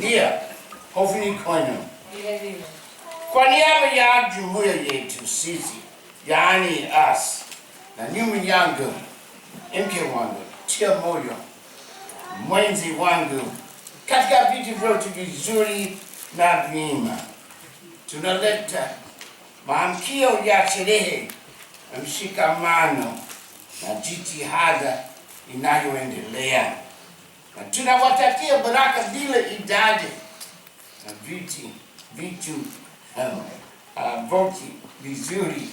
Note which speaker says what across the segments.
Speaker 1: Nia, hopefully koino. Kwa niaba ya jumuiya yetu sisi, yaani us, na nyuma yangu, mke wangu, tia moyo, mwenzi wangu, katika vitu vyote vizuri na vyema, tunaleta maamkio ya sherehe na mshikamano na jitihada inayoendelea. Na tunawatakia baraka bila idadi na vitu voti vizuri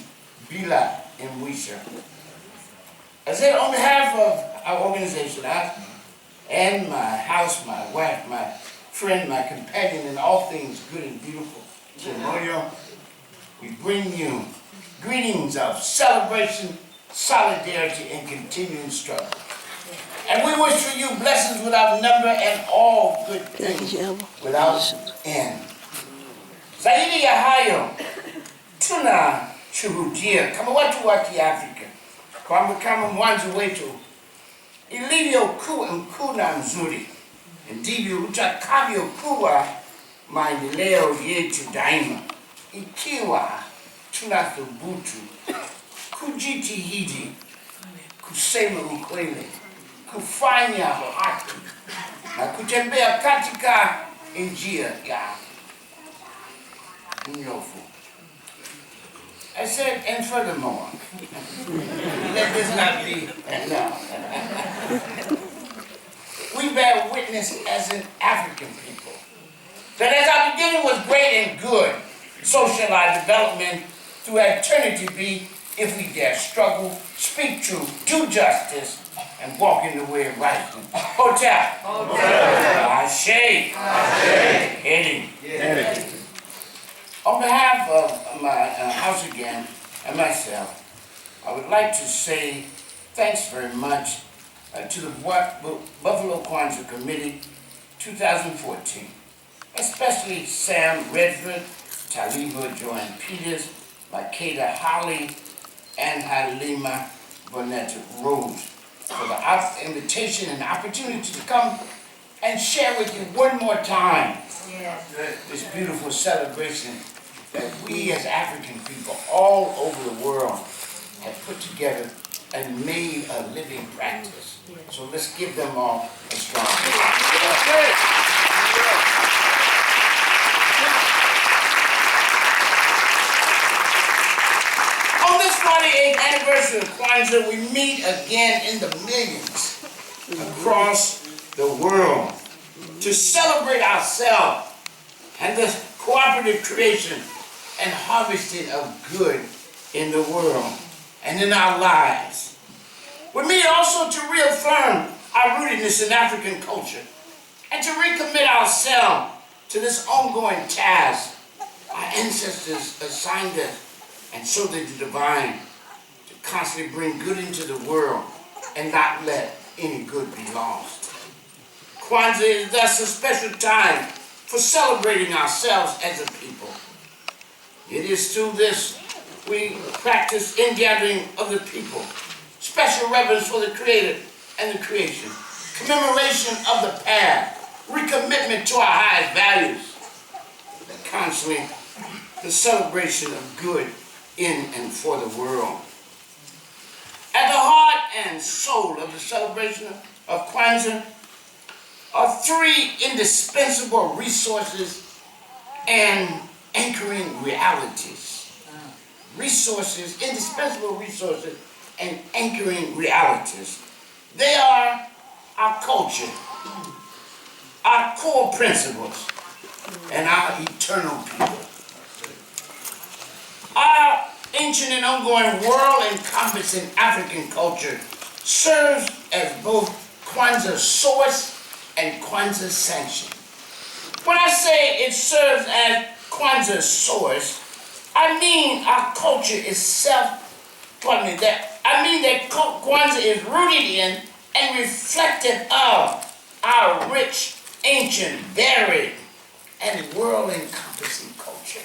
Speaker 1: bila mwisho. I said, on behalf of our organization, and my house, my wife, my friend, my companion in all things good and beautiful, Moyo, we bring you greetings of celebration, solidarity, and continuing struggle. And we wish for you blessings without number and all good things without end. Zaidi ya hayo, tunashuhudia kama watu wa Kiafrika kwamba kama mwanzo wetu ilivyokuwa mkuu na mzuri, ndivyo utakavyokuwa maendeleo yetu daima, ikiwa tunathubutu kujitahidi kusema ukweli, kufanya haki na kutembea katika njia ya unyofu. I said, and furthermore, let this not be, no. We bear witness as an African people that as our beginning was great and good, so shall our development through eternity be if we dare struggle, speak truth, do justice, and walk in the way of righteousness. Hotel. Ashe. Eddie. On behalf of my house again and myself, I would like to say thanks very much to the Buffalo Kwanzaa Committee 2014, especially Sam Redford, Taliba Joanne Peters, Makeda Holly, and Halima Bonetta Rose for the invitation and opportunity to come and share with you one more time this beautiful celebration that we as African people all over the world have put together and made a living practice. So let's give them all a strong hand. On this 48th anniversary of Kwanzaa, we meet again in the millions across the world to celebrate ourselves and the cooperative creation and harvesting of good in the world and in our lives. We meet also to reaffirm our rootedness in African culture and to recommit ourselves to this ongoing task our ancestors assigned us, and so they the divine to constantly bring good into the world and not let any good be lost. Kwanzaa is thus a special time for celebrating ourselves as a people. It is through this we practice ingathering of the people, special reverence for the Creator and the creation, commemoration of the past, recommitment to our highest values, and constantly the celebration of good in and for the world. At the heart and soul of the celebration of Kwanzaa are three indispensable resources and anchoring realities. Indispensable resources and anchoring realities. They are our culture, our core principles, and our eternal people. Our ancient and ongoing world-encompassing African culture serves as both Kwanzaa's source and Kwanzaa's sanction. When I say it serves as Kwanzaa's source, I mean our culture is that Kwanzaa is rooted in and reflective of our rich, ancient, varied, and world-encompassing culture.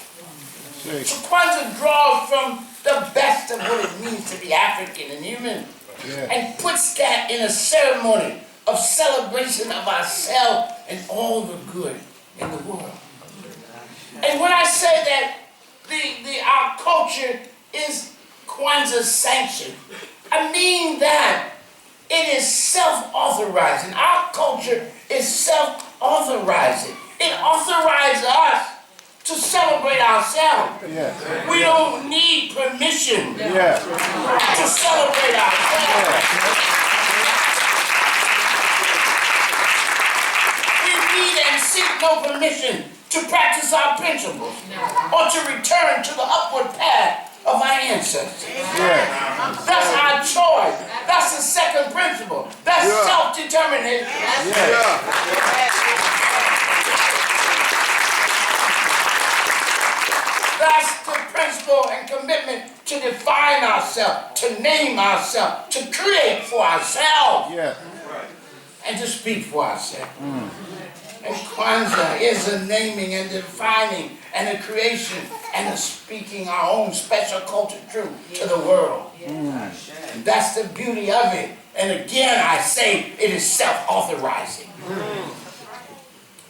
Speaker 1: So Kwanzaa draws from the best of what it means to be African and human, and puts that in a ceremony of celebration of ourselves and all the good in the world. And when I say that our culture is Kwanzaa sanctioned, I mean that it is self-authorizing. Our culture is self-authorizing. It authorizes us to celebrate ourselves.
Speaker 2: Yes.
Speaker 1: We don't need permission
Speaker 2: Yes.
Speaker 1: to celebrate ourselves. We need and seek no permission to practice our principles or to return to the upward path of our ancestors.
Speaker 2: Yes.
Speaker 1: That's our choice. That's the second principle. That's self-determination. That's the principle and commitment to define ourselves, to name ourselves, to create for ourselves,
Speaker 2: Yes.
Speaker 1: and to speak for ourselves. And Kwanzaa is a naming and defining and a creation and a speaking our own special culture truth to the world. And that's the beauty of it. And again, I say it is self-authorizing.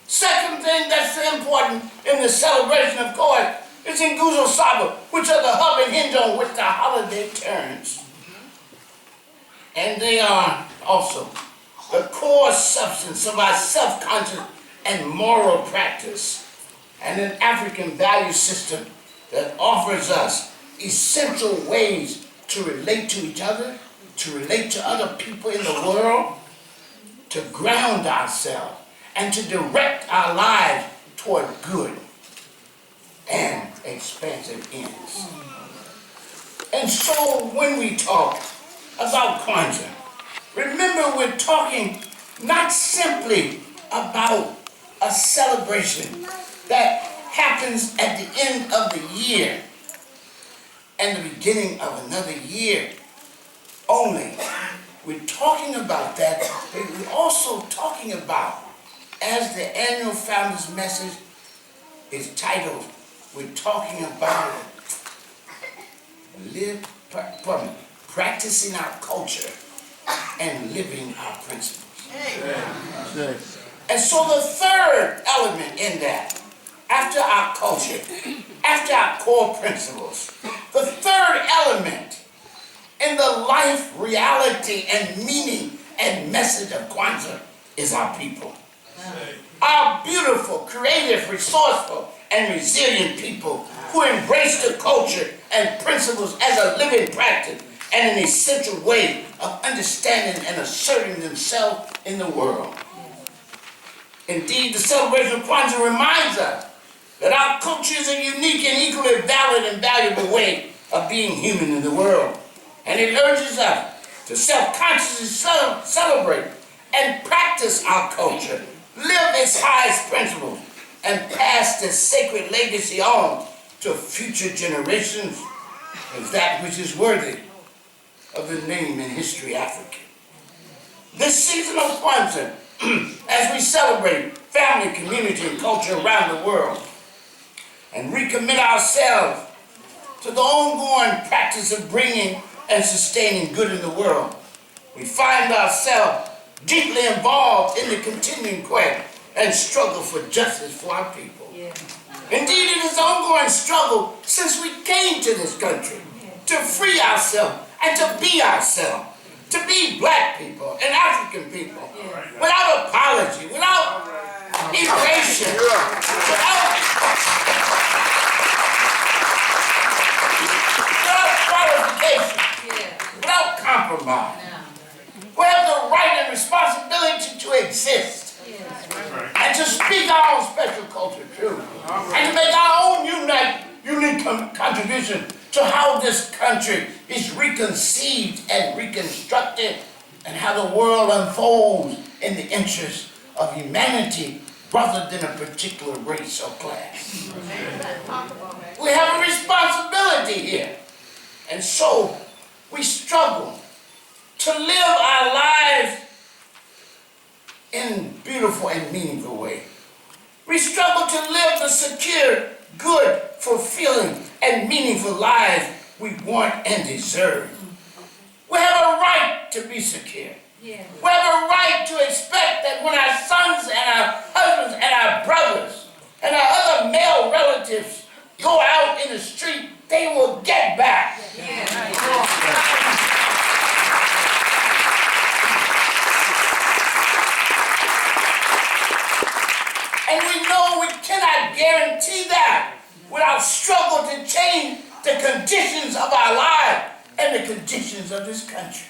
Speaker 1: Second thing that's important in the celebration, of course, is in Nguzo Saba, which are the hub and hinge on which the holiday turns. And they are also the core substance of our self-conscious and moral practice, and an African value system that offers us essential ways to relate to each other, to relate to other people in the world, to ground ourselves, and to direct our lives toward good and expansive ends. And so when we talk about Kwanzaa, remember we're talking not simply about a celebration that happens at the end of the year and the beginning of another year only. We're talking about that, but we're also talking about, as the annual Founders Message is titled, we're talking about practicing our culture and living our principles.
Speaker 2: Yes.
Speaker 1: And so the third element in that, after our culture, after our core principles, the third element in the life, reality, and meaning and message of Kwanzaa is our people. Our beautiful, creative, resourceful, and resilient people who embrace the culture and principles as a living practice and an essential way of understanding and asserting themselves in the world. Indeed, the celebration of Kwanzaa reminds us that our culture is a unique and equally valid and valuable way of being human in the world. And it urges us to self-consciously celebrate and practice our culture, live its highest principles, and pass this sacred legacy on to future generations as that which is worthy of the name in history African. This season of Kwanzaa, as we celebrate family, community, and culture around the world, and recommit ourselves to the ongoing practice of bringing and sustaining good in the world, we find ourselves deeply involved in the continuing quest and struggle for justice for our people. Indeed, it is an ongoing struggle since we came to this country to free ourselves and to be ourselves, to be black people and African people, without apology, without evasion, without qualification, without compromise. We have the right and responsibility to exist and to speak our own special culture truth and to make our own unique contribution to how this country is reconceived and reconstructed and how the world unfolds in the interest of humanity rather than a particular race or class. We have a responsibility here, and so we struggle to live our lives in a beautiful and meaningful way. We struggle to live the secure, good, fulfilling, and meaningful lives we want and deserve. We have a right to be secure. We have a right to expect that when our sons and our husbands and our brothers cannot guarantee that without struggle to change the conditions of our lives and the conditions of this country.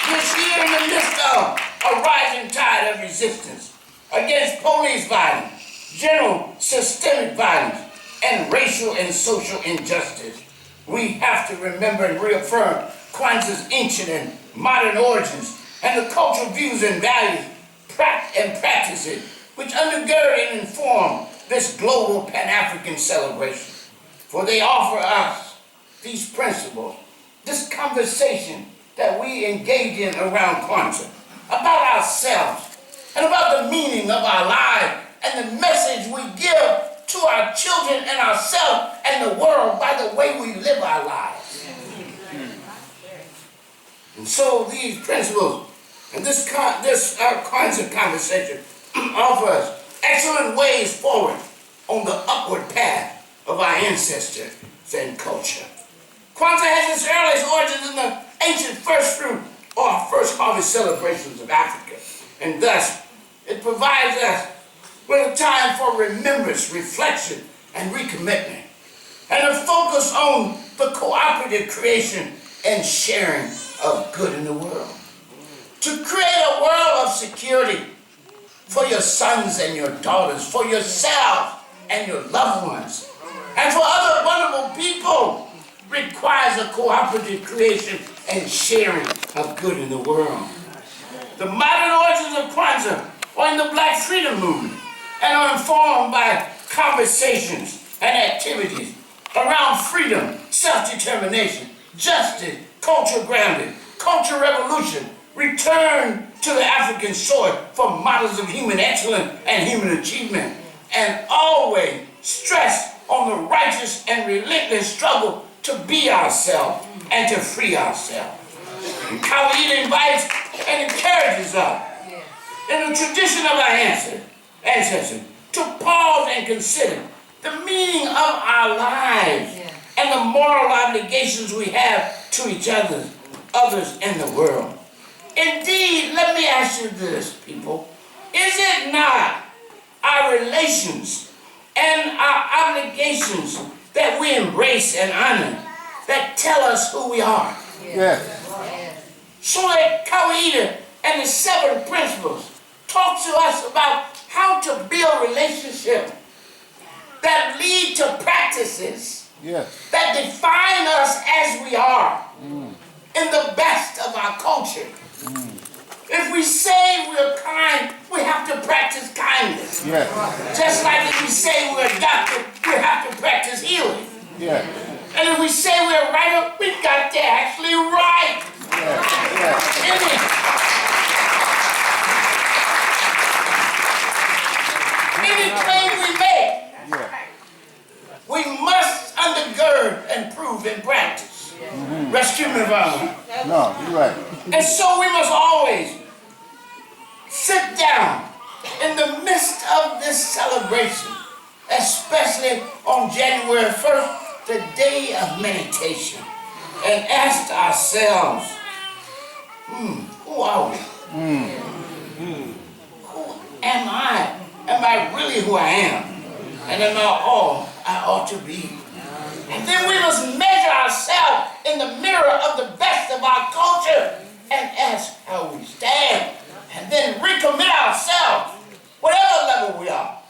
Speaker 1: This year, in the midst of a rising tide of resistance against police violence, general systemic violence, and racial and social injustice, we have to remember and reaffirm Kwanzaa's ancient and modern origins and the cultural views and values and practices which undergird and inform this global Pan-African celebration. For they offer us these principles, this conversation that we engage in around Kwanzaa, about ourselves and about the meaning of our lives and the message we give to our children and ourselves and the world by the way we live our lives. And so these principles and this Kwanzaa conversation offer us excellent ways forward on the upward path of our ancestors and culture. Kwanzaa has its earliest origins in the ancient first fruit or first harvest celebrations of Africa, and thus it provides us with a time for remembrance, reflection, and recommitment, and a focus on the cooperative creation and sharing of good in the world. To create a world of security for your sons and your daughters, for yourself and your loved ones, and for other vulnerable people requires a cooperative creation and sharing of good in the world. The modern origins of Kwanzaa are in the Black Freedom Movement and are informed by conversations and activities around freedom, self-determination, justice, cultural grounding, cultural revolution, return to the African soil for models of human excellence and human achievement, and always stress on the righteous and relentless struggle to be ourselves and to free ourselves. And Kawaida invites and encourages us in the tradition of our ancestors to pause and consider the meaning of our lives and the moral obligations we have to each other, others, and the world. Indeed, let me ask you this, people. Is it not our relations and our obligations that we embrace and honor that tell us who we are?
Speaker 2: Yes.
Speaker 1: So that Kawaida and the 7 principles talk to us about how to build relationships that lead to practices that define us as we are in the best of our culture. If we say we're kind, we have to practice kindness. Just like if we say we're a doctor, we have to practice healing. And if we say we're a writer, we've got to actually write. Any claim we make, we must undergird and prove in practice. Rescue me, Vaughn.
Speaker 2: No, you're right.
Speaker 1: And so we must always sit down in the midst of this celebration, especially on January 1st, the day of meditation, and ask ourselves, who are we? Who am I? Am I really who I am? And am I all I ought to be? And then we must measure ourselves in the mirror of the best of our culture and ask how we stand. And then recommit ourselves, whatever level we are,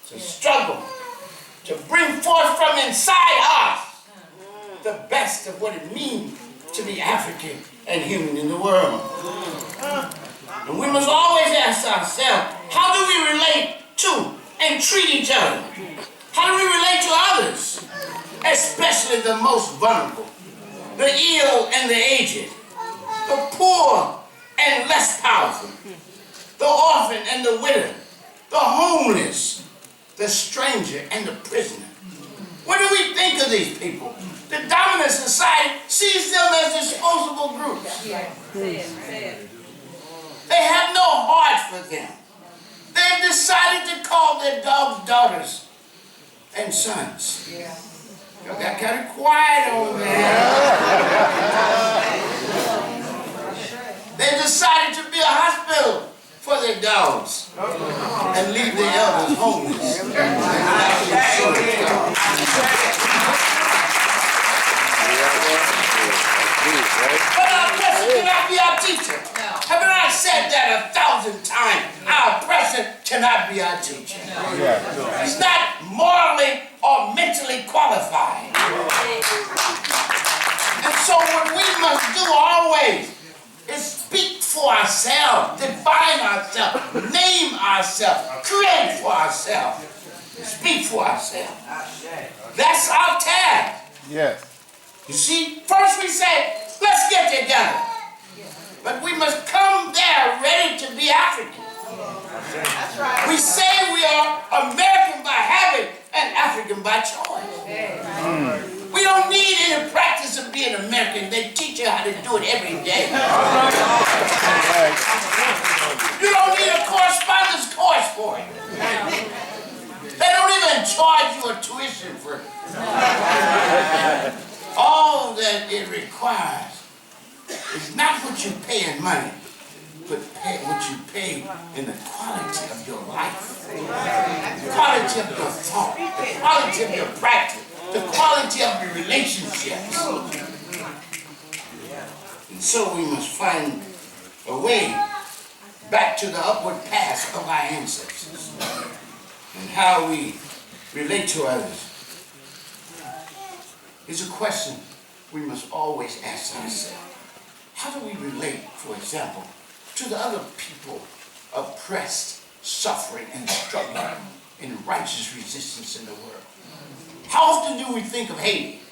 Speaker 1: to struggle, to bring forth from inside us the best of what it means to be African and human in the world. And we must always ask ourselves, how do we relate to and treat each other? How do we relate to others, especially the most vulnerable, the ill and the aged, the poor and less powerful, the orphan and the widow, the homeless, the stranger and the prisoner? What do we think of these people? The dominant society sees them as disposable groups. They have no heart for them. They've decided to call their dogs daughters and sons. Y'all got kind of quiet over there. They decided to be a But our oppressor cannot be our teacher. Haven't I said that 1,000 times? Our oppressor cannot be our teacher. He's not morally or mentally qualified. And so what we must do always is speak for ourselves, define ourselves, name ourselves, create for ourselves, speak for ourselves. That's our task.
Speaker 2: Yes.
Speaker 1: You see, first we say, let's get together. But we must come there ready to be African.
Speaker 3: That's right.
Speaker 1: We say we are American by habit and African by choice. We don't need any practice of being American. They teach you how to do it every day. You don't need a correspondence course for it. They don't even charge you a tuition for it. All that it requires is not what you pay in money, but what you pay in the quality of your life, the quality of your thought, the quality of your practice, the quality of your relationships. And so we must find a way back to the upward path of our ancestors and how we relate to others is a question we must always ask ourselves. How do we relate, for example, to the other people oppressed, suffering, and struggling in righteous resistance in the world? How often do we think of Haiti?